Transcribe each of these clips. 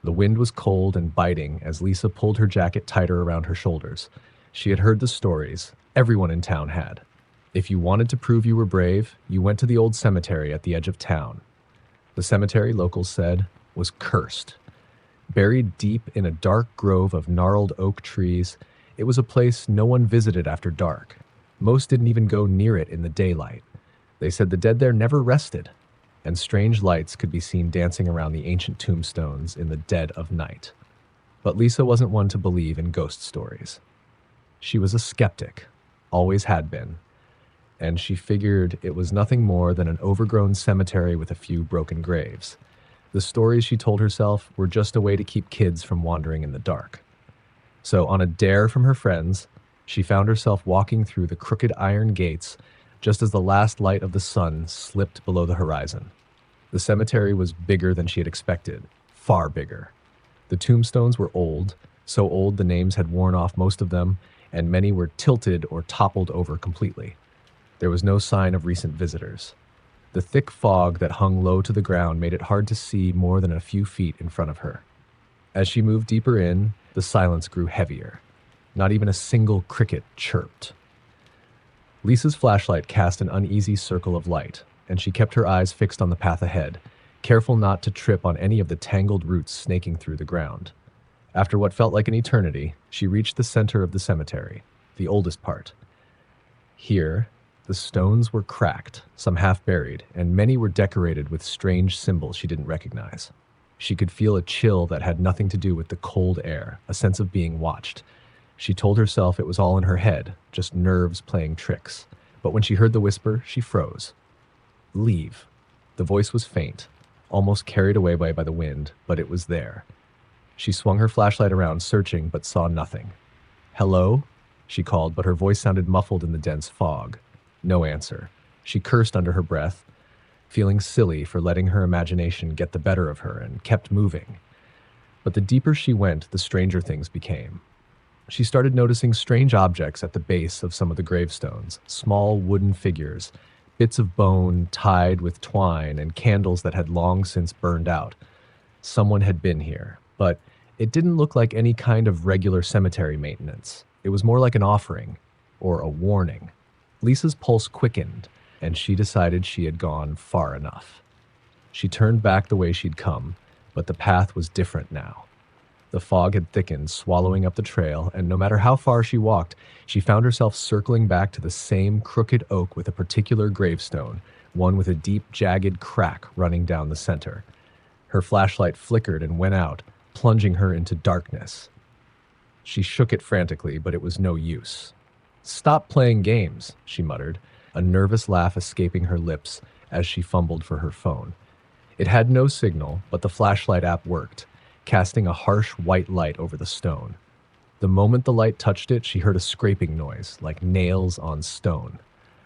The wind was cold and biting as Lisa pulled her jacket tighter around her shoulders. She had heard the stories. Everyone in town had. If you wanted to prove you were brave, you went to the old cemetery at the edge of town. The cemetery, locals said, was cursed. Buried deep in a dark grove of gnarled oak trees, it was a place no one visited after dark. Most didn't even go near it in the daylight. They said the dead there never rested, and strange lights could be seen dancing around the ancient tombstones in the dead of night. But Lisa wasn't one to believe in ghost stories. She was a skeptic, always had been, and she figured it was nothing more than an overgrown cemetery with a few broken graves. The stories, she told herself, were just a way to keep kids from wandering in the dark. So on a dare from her friends, she found herself walking through the crooked iron gates just as the last light of the sun slipped below the horizon. The cemetery was bigger than she had expected, far bigger. The tombstones were old, so old the names had worn off most of them, and many were tilted or toppled over completely. There was no sign of recent visitors. The thick fog that hung low to the ground made it hard to see more than a few feet in front of her. As she moved deeper in, the silence grew heavier. Not even a single cricket chirped. Lisa's flashlight cast an uneasy circle of light, and she kept her eyes fixed on the path ahead, careful not to trip on any of the tangled roots snaking through the ground. After what felt like an eternity, she reached the center of the cemetery, the oldest part. Here, the stones were cracked, some half buried, and many were decorated with strange symbols she didn't recognize. She could feel a chill that had nothing to do with the cold air, a sense of being watched. She told herself it was all in her head, just nerves playing tricks. But when she heard the whisper, she froze. Leave. The voice was faint, almost carried away by the wind, but it was there. She swung her flashlight around, searching, but saw nothing. Hello? She called, but her voice sounded muffled in the dense fog. No answer. She cursed under her breath, feeling silly for letting her imagination get the better of her, and kept moving. But the deeper she went, the stranger things became. She started noticing strange objects at the base of some of the gravestones, small wooden figures, bits of bone tied with twine, and candles that had long since burned out. Someone had been here, but it didn't look like any kind of regular cemetery maintenance. It was more like an offering, or a warning. Lisa's pulse quickened, and she decided she had gone far enough. She turned back the way she'd come, but the path was different now. The fog had thickened, swallowing up the trail, and no matter how far she walked, she found herself circling back to the same crooked oak with a particular gravestone, one with a deep, jagged crack running down the center. Her flashlight flickered and went out, plunging her into darkness. She shook it frantically, but it was no use. "Stop playing games," she muttered, a nervous laugh escaping her lips as she fumbled for her phone. It had no signal, but the flashlight app worked, casting a harsh white light over the stone. The moment the light touched it, she heard a scraping noise, like nails on stone.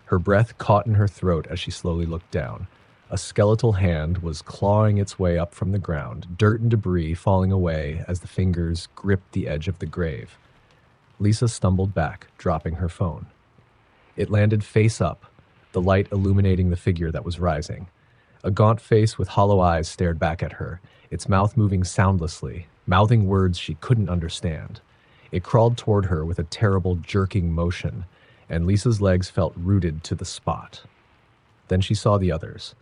Her breath caught in her throat as she slowly looked down. A skeletal hand was clawing its way up from the ground, dirt and debris falling away as the fingers gripped the edge of the grave. Lisa stumbled back, dropping her phone. It landed face up, the light illuminating the figure that was rising. A gaunt face with hollow eyes stared back at her, its mouth moving soundlessly, mouthing words she couldn't understand. It crawled toward her with a terrible jerking motion, and Lisa's legs felt rooted to the spot. Then she saw the others.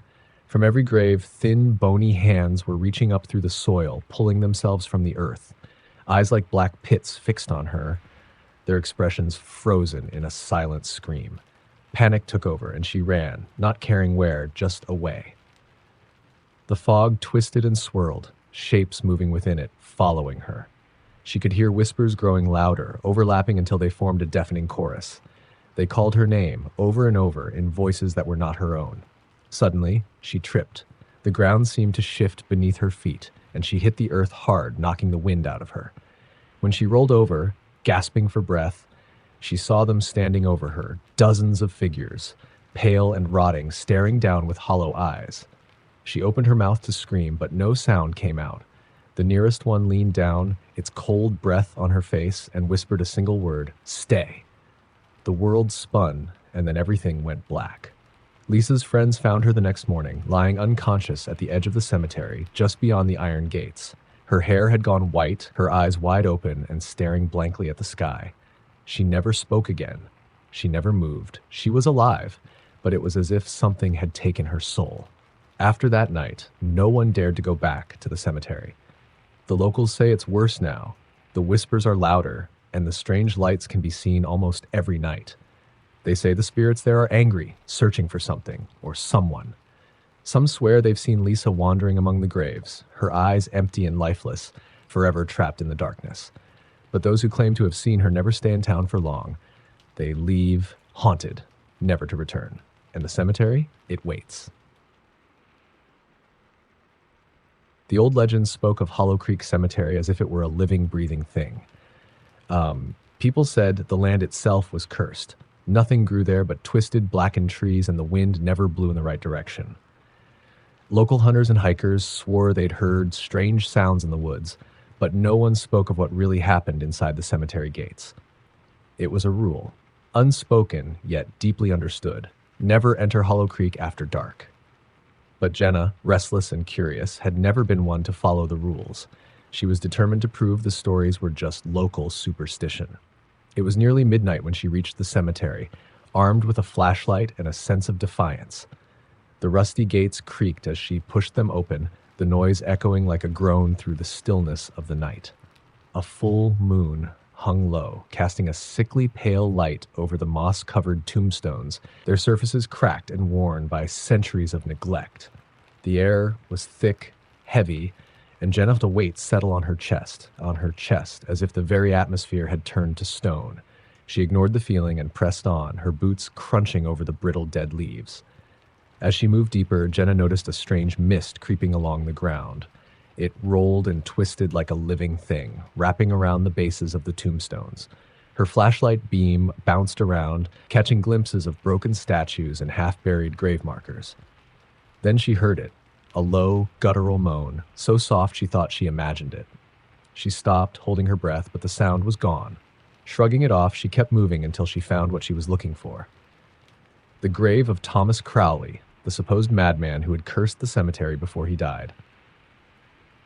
From every grave, thin, bony hands were reaching up through the soil, pulling themselves from the earth. Eyes like black pits fixed on her, their expressions frozen in a silent scream. Panic took over, and she ran, not caring where, just away. The fog twisted and swirled, shapes moving within it, following her. She could hear whispers growing louder, overlapping until they formed a deafening chorus. They called her name, over and over, in voices that were not her own. Suddenly, she tripped. The ground seemed to shift beneath her feet, and she hit the earth hard, knocking the wind out of her. When she rolled over, gasping for breath, she saw them standing over her, dozens of figures, pale and rotting, staring down with hollow eyes. She opened her mouth to scream, but no sound came out. The nearest one leaned down, its cold breath on her face, and whispered a single word, "Stay." The world spun, and then everything went black. Lisa's friends found her the next morning, lying unconscious at the edge of the cemetery, just beyond the iron gates. Her hair had gone white, her eyes wide open and staring blankly at the sky. She never spoke again. She never moved. She was alive, but it was as if something had taken her soul. After that night, no one dared to go back to the cemetery. The locals say it's worse now. The whispers are louder, and the strange lights can be seen almost every night. They say the spirits there are angry, searching for something or someone. Some swear they've seen Lisa wandering among the graves, her eyes empty and lifeless, forever trapped in the darkness. But those who claim to have seen her never stay in town for long. They leave, haunted, never to return. And the cemetery, it waits. The old legends spoke of Hollow Creek Cemetery as if it were a living, breathing thing. People said the land itself was cursed. Nothing grew there but twisted, blackened trees, and the wind never blew in the right direction. Local hunters and hikers swore they'd heard strange sounds in the woods, but no one spoke of what really happened inside the cemetery gates. It was a rule, unspoken yet deeply understood: never enter Hollow Creek after dark. But Jenna, restless and curious, had never been one to follow the rules. She was determined to prove the stories were just local superstition. It was nearly midnight when she reached the cemetery, armed with a flashlight and a sense of defiance. The rusty gates creaked as she pushed them open, the noise echoing like a groan through the stillness of the night. A full moon hung low, casting a sickly pale light over the moss-covered tombstones, their surfaces cracked and worn by centuries of neglect. The air was thick, heavy, and Jenna felt a weight settle on her chest, as if the very atmosphere had turned to stone. She ignored the feeling and pressed on, her boots crunching over the brittle dead leaves. As she moved deeper, Jenna noticed a strange mist creeping along the ground. It rolled and twisted like a living thing, wrapping around the bases of the tombstones. Her flashlight beam bounced around, catching glimpses of broken statues and half-buried grave markers. Then she heard it, a low, guttural moan, so soft she thought she imagined it. She stopped, holding her breath, but the sound was gone. Shrugging it off, she kept moving until she found what she was looking for. The grave of Thomas Crowley, the supposed madman who had cursed the cemetery before he died.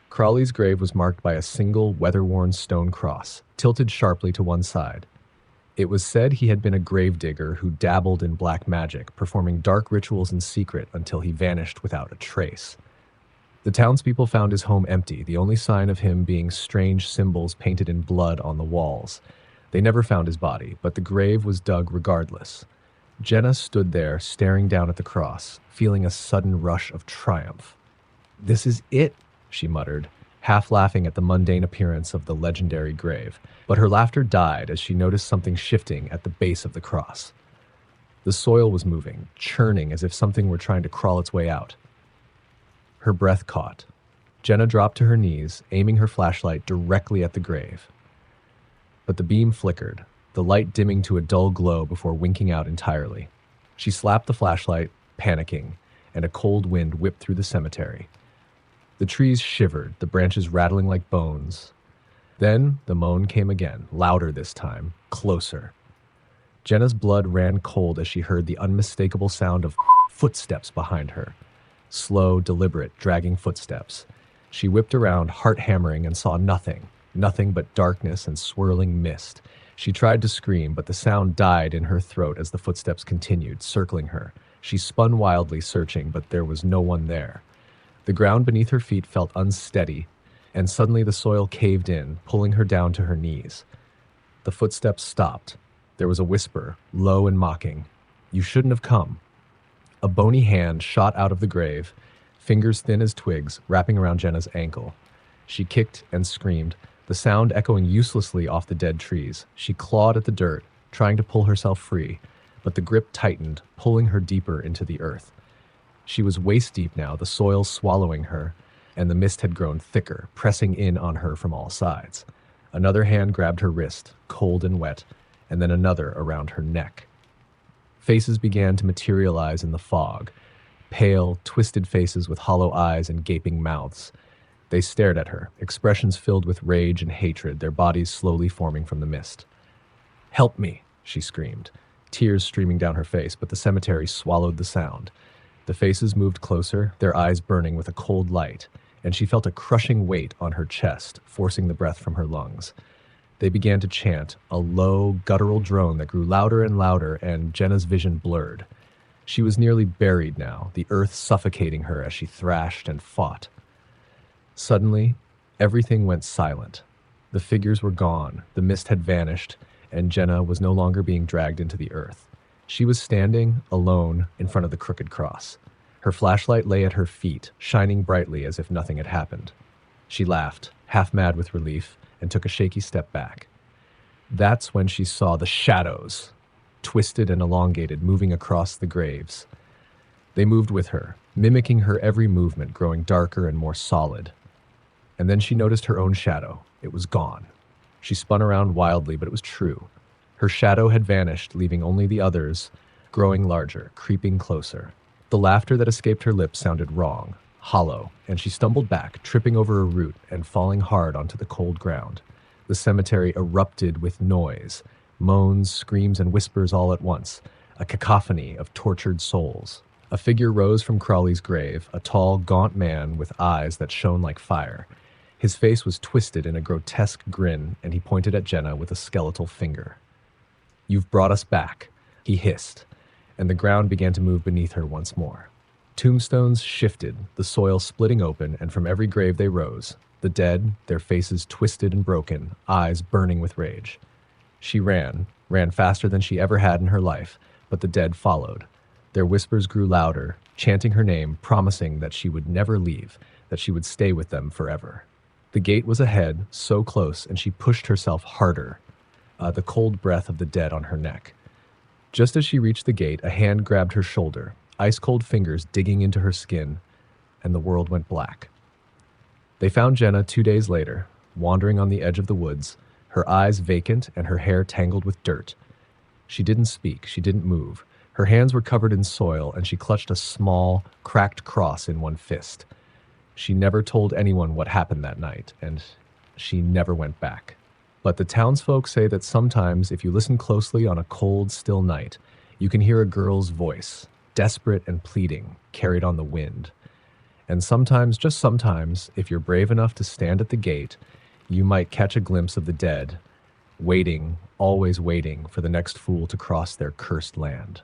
Crowley's grave was marked by a single, weather-worn stone cross, tilted sharply to one side. It was said he had been a gravedigger who dabbled in black magic, performing dark rituals in secret until he vanished without a trace. The townspeople found his home empty, the only sign of him being strange symbols painted in blood on the walls. They never found his body, but the grave was dug regardless. Jenna stood there, staring down at the cross, feeling a sudden rush of triumph. "This is it," she muttered, half laughing at the mundane appearance of the legendary grave. But her laughter died as she noticed something shifting at the base of the cross. The soil was moving, churning as if something were trying to crawl its way out. Her breath caught. Jenna dropped to her knees, aiming her flashlight directly at the grave. But the beam flickered, the light dimming to a dull glow before winking out entirely. She slapped the flashlight, panicking, and a cold wind whipped through the cemetery. The trees shivered, the branches rattling like bones. Then the moan came again, louder this time, closer. Jenna's blood ran cold as she heard the unmistakable sound of footsteps behind her. Slow, deliberate, dragging footsteps. She whipped around, heart hammering, and saw nothing but darkness and swirling mist. She tried to scream, but the sound died in her throat as the footsteps continued, circling her. She spun wildly, searching, but there was no one there. The ground beneath her feet felt unsteady, and suddenly the soil caved in, pulling her down to her knees. The footsteps stopped. There was a whisper, low and mocking. "You shouldn't have come." A bony hand shot out of the grave, fingers thin as twigs, wrapping around Jenna's ankle. She kicked and screamed, the sound echoing uselessly off the dead trees. She clawed at the dirt, trying to pull herself free, but the grip tightened, pulling her deeper into the earth. She was waist-deep now, the soil swallowing her, and the mist had grown thicker, pressing in on her from all sides. Another hand grabbed her wrist, cold and wet, and then another around her neck. Faces began to materialize in the fog, pale, twisted faces with hollow eyes and gaping mouths. They stared at her, expressions filled with rage and hatred, their bodies slowly forming from the mist. "Help me," she screamed, tears streaming down her face, but the cemetery swallowed the sound. The faces moved closer, their eyes burning with a cold light, and she felt a crushing weight on her chest, forcing the breath from her lungs. They began to chant, a low, guttural drone that grew louder and louder, and Jenna's vision blurred. She was nearly buried now, the earth suffocating her as she thrashed and fought. Suddenly, everything went silent. The figures were gone, the mist had vanished, and Jenna was no longer being dragged into the earth. She was standing, alone, in front of the crooked cross. Her flashlight lay at her feet, shining brightly as if nothing had happened. She laughed, half mad with relief, and took a shaky step back. That's when she saw the shadows, twisted and elongated, moving across the graves. They moved with her, mimicking her every movement, growing darker and more solid. And then she noticed her own shadow. It was gone. She spun around wildly, but it was true. Her shadow had vanished, leaving only the others, growing larger, creeping closer. The laughter that escaped her lips sounded wrong, hollow, and she stumbled back, tripping over a root and falling hard onto the cold ground. The cemetery erupted with noise, moans, screams, and whispers all at once, a cacophony of tortured souls. A figure rose from Crawley's grave, a tall, gaunt man with eyes that shone like fire. His face was twisted in a grotesque grin, and he pointed at Jenna with a skeletal finger. "You've brought us back," he hissed, and the ground began to move beneath her once more. Tombstones shifted, the soil splitting open, and from every grave they rose, the dead, their faces twisted and broken, eyes burning with rage. She ran faster than she ever had in her life, but the dead followed. Their whispers grew louder, chanting her name, promising that she would never leave, that she would stay with them forever. The gate was ahead, so close, and she pushed herself harder, the cold breath of the dead on her neck. Just as she reached the gate, a hand grabbed her shoulder, ice-cold fingers digging into her skin, and the world went black. They found Jenna 2 days later, wandering on the edge of the woods, her eyes vacant and her hair tangled with dirt. She didn't speak, she didn't move. Her hands were covered in soil, and she clutched a small, cracked cross in one fist. She never told anyone what happened that night, and she never went back. But the townsfolk say that sometimes, if you listen closely on a cold, still night, you can hear a girl's voice, desperate and pleading, carried on the wind. And sometimes, just sometimes, if you're brave enough to stand at the gate, you might catch a glimpse of the dead, waiting, always waiting for the next fool to cross their cursed land.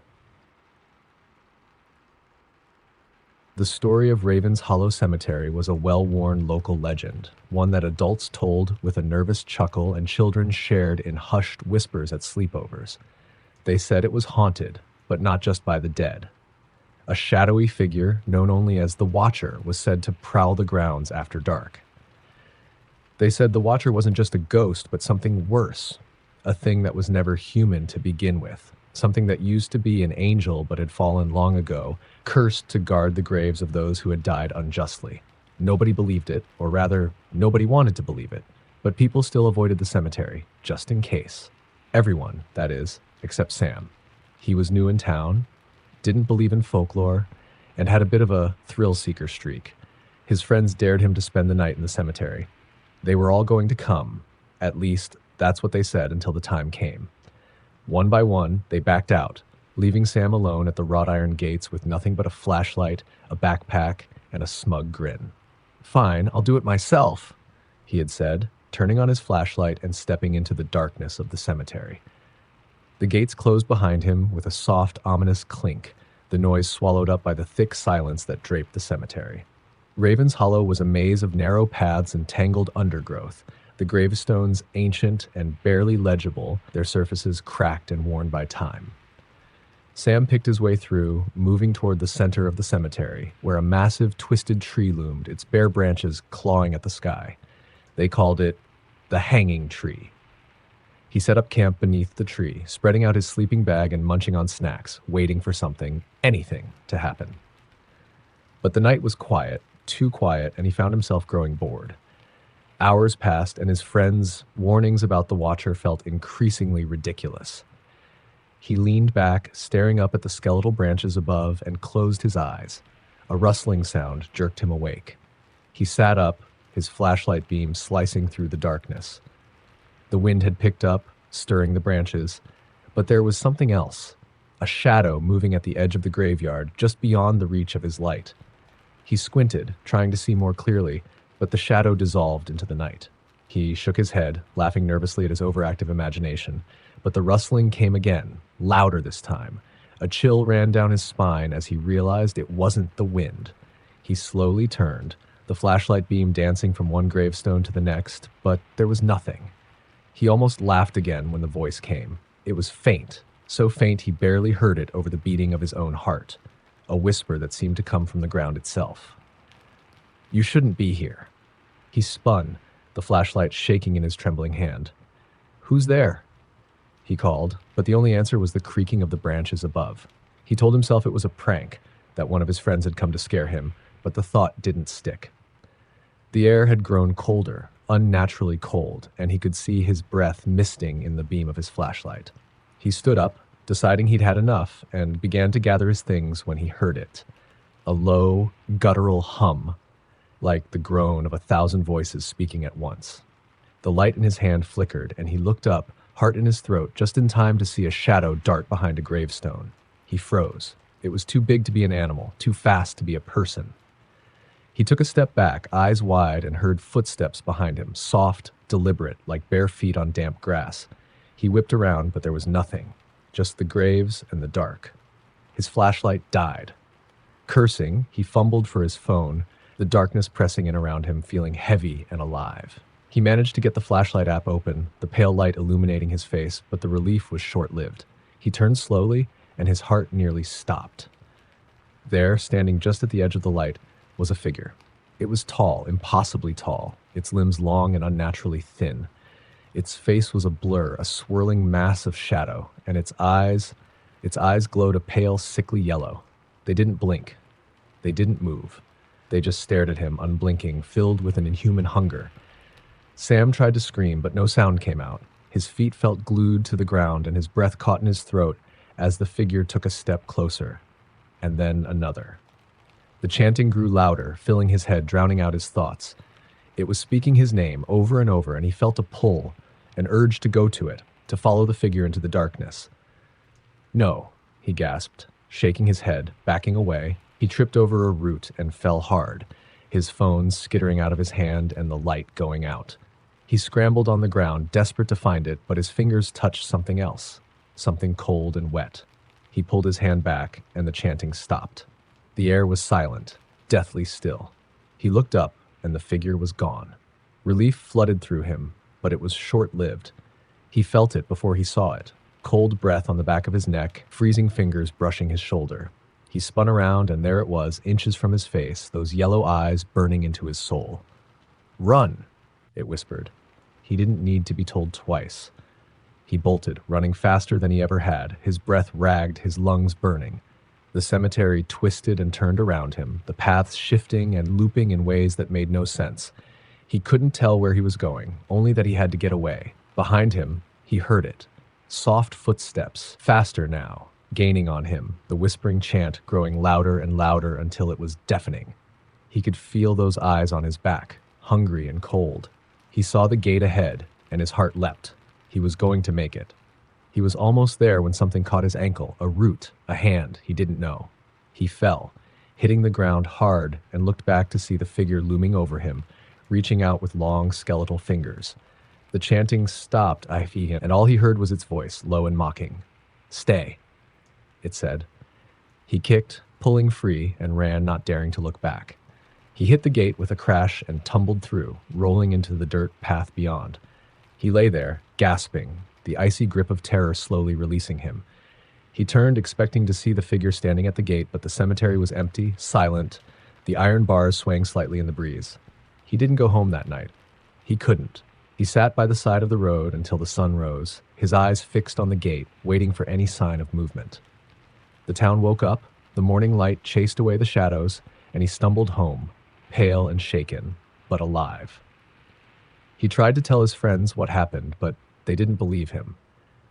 The story of Raven's Hollow Cemetery was a well-worn local legend, one that adults told with a nervous chuckle and children shared in hushed whispers at sleepovers. They said it was haunted, but not just by the dead. A shadowy figure, known only as the Watcher, was said to prowl the grounds after dark. They said the Watcher wasn't just a ghost, but something worse, a thing that was never human to begin with. Something that used to be an angel but had fallen long ago, cursed to guard the graves of those who had died unjustly. Nobody believed it, or rather, nobody wanted to believe it, but people still avoided the cemetery, just in case. Everyone, that is, except Sam. He was new in town, didn't believe in folklore, and had a bit of a thrill-seeker streak. His friends dared him to spend the night in the cemetery. They were all going to come, at least that's what they said until the time came. One by one, they backed out, leaving Sam alone at the wrought iron gates with nothing but a flashlight, a backpack, and a smug grin. "Fine, I'll do it myself," he had said, turning on his flashlight and stepping into the darkness of the cemetery. The gates closed behind him with a soft, ominous clink, the noise swallowed up by the thick silence that draped the cemetery. Raven's Hollow was a maze of narrow paths and tangled undergrowth, the gravestones ancient and barely legible, their surfaces cracked and worn by time. Sam picked his way through, moving toward the center of the cemetery, where a massive twisted tree loomed, its bare branches clawing at the sky. They called it the Hanging Tree. He set up camp beneath the tree, spreading out his sleeping bag and munching on snacks, waiting for something, anything, to happen. But the night was quiet, too quiet, and he found himself growing bored. Hours passed, and his friends' warnings about the Watcher felt increasingly ridiculous. He leaned back, staring up at the skeletal branches above, and closed his eyes. A rustling sound jerked him awake. He sat up, his flashlight beam slicing through the darkness. The wind had picked up, stirring the branches, but there was something else, a shadow moving at the edge of the graveyard, just beyond the reach of his light. He squinted, trying to see more clearly, but the shadow dissolved into the night. He shook his head, laughing nervously at his overactive imagination, but the rustling came again, louder this time. A chill ran down his spine as he realized it wasn't the wind. He slowly turned, the flashlight beam dancing from one gravestone to the next, but there was nothing. He almost laughed again when the voice came. It was faint, so faint he barely heard it over the beating of his own heart, a whisper that seemed to come from the ground itself. "You shouldn't be here." He spun, the flashlight shaking in his trembling hand. "Who's there?" he called, but the only answer was the creaking of the branches above. He told himself it was a prank, that one of his friends had come to scare him, but the thought didn't stick. The air had grown colder, unnaturally cold, and he could see his breath misting in the beam of his flashlight. He stood up, deciding he'd had enough, and began to gather his things when he heard it. A low, guttural hum, like the groan of 1,000 voices speaking at once. The light in his hand flickered, and he looked up, heart in his throat, just in time to see a shadow dart behind a gravestone. He froze. It was too big to be an animal, too fast to be a person. He took a step back, eyes wide, and heard footsteps behind him, soft, deliberate, like bare feet on damp grass. He whipped around, but there was nothing, just the graves and the dark. His flashlight died. Cursing, he fumbled for his phone, the darkness pressing in around him, feeling heavy and alive. He managed to get the flashlight app open, the pale light illuminating his face, but the relief was short-lived. He turned slowly, and his heart nearly stopped. There, standing just at the edge of the light, was a figure. It was tall, impossibly tall, its limbs long and unnaturally thin. Its face was a blur, a swirling mass of shadow, and its eyes glowed a pale, sickly yellow. They didn't blink. They didn't move. They just stared at him, unblinking, filled with an inhuman hunger. Sam tried to scream, but no sound came out. His feet felt glued to the ground, and his breath caught in his throat as the figure took a step closer, and then another. The chanting grew louder, filling his head, drowning out his thoughts. It was speaking his name over and over, and he felt a pull, an urge to go to it, to follow the figure into the darkness. "No," he gasped, shaking his head, backing away. He tripped over a root and fell hard, his phone skittering out of his hand and the light going out. He scrambled on the ground, desperate to find it, but his fingers touched something else, something cold and wet. He pulled his hand back, and the chanting stopped. The air was silent, deathly still. He looked up, and the figure was gone. Relief flooded through him, but it was short-lived. He felt it before he saw it, cold breath on the back of his neck, freezing fingers brushing his shoulder. He spun around, and there it was, inches from his face, those yellow eyes burning into his soul. "Run," it whispered. He didn't need to be told twice. He bolted, running faster than he ever had, his breath ragged, his lungs burning. The cemetery twisted and turned around him, the paths shifting and looping in ways that made no sense. He couldn't tell where he was going, only that he had to get away. Behind him, he heard it. Soft footsteps, faster now, gaining on him, the whispering chant growing louder and louder until it was deafening. He could feel those eyes on his back, hungry and cold. He saw the gate ahead, and his heart leapt. He was going to make it. He was almost there when something caught his ankle, a root, a hand, he didn't know. He fell, hitting the ground hard, and looked back to see the figure looming over him, reaching out with long skeletal fingers. The chanting stopped, and all he heard was its voice, low and mocking. "Stay," it said. He kicked, pulling free, and ran, not daring to look back. He hit the gate with a crash and tumbled through, rolling into the dirt path beyond. He lay there, gasping, the icy grip of terror slowly releasing him. He turned, expecting to see the figure standing at the gate, but the cemetery was empty, silent, the iron bars swaying slightly in the breeze. He didn't go home that night. He couldn't. He sat by the side of the road until the sun rose, his eyes fixed on the gate, waiting for any sign of movement. The town woke up, the morning light chased away the shadows, and he stumbled home, pale and shaken, but alive. He tried to tell his friends what happened, but they didn't believe him.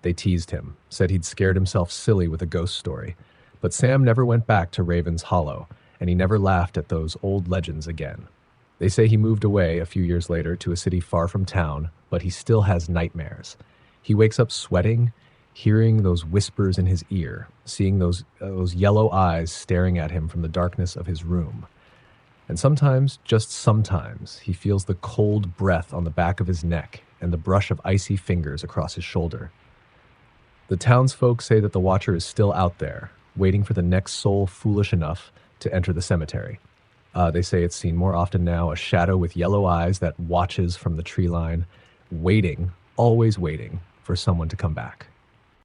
They teased him, said he'd scared himself silly with a ghost story. But Sam never went back to Raven's Hollow, and he never laughed at those old legends again. They say he moved away a few years later to a city far from town, but he still has nightmares. He wakes up sweating, hearing those whispers in his ear, seeing those yellow eyes staring at him from the darkness of his room. And sometimes, just sometimes, he feels the cold breath on the back of his neck and the brush of icy fingers across his shoulder. The townsfolk say that the Watcher is still out there, waiting for the next soul foolish enough to enter the cemetery. They say it's seen more often now, a shadow with yellow eyes that watches from the tree line, waiting, always waiting, for someone to come back.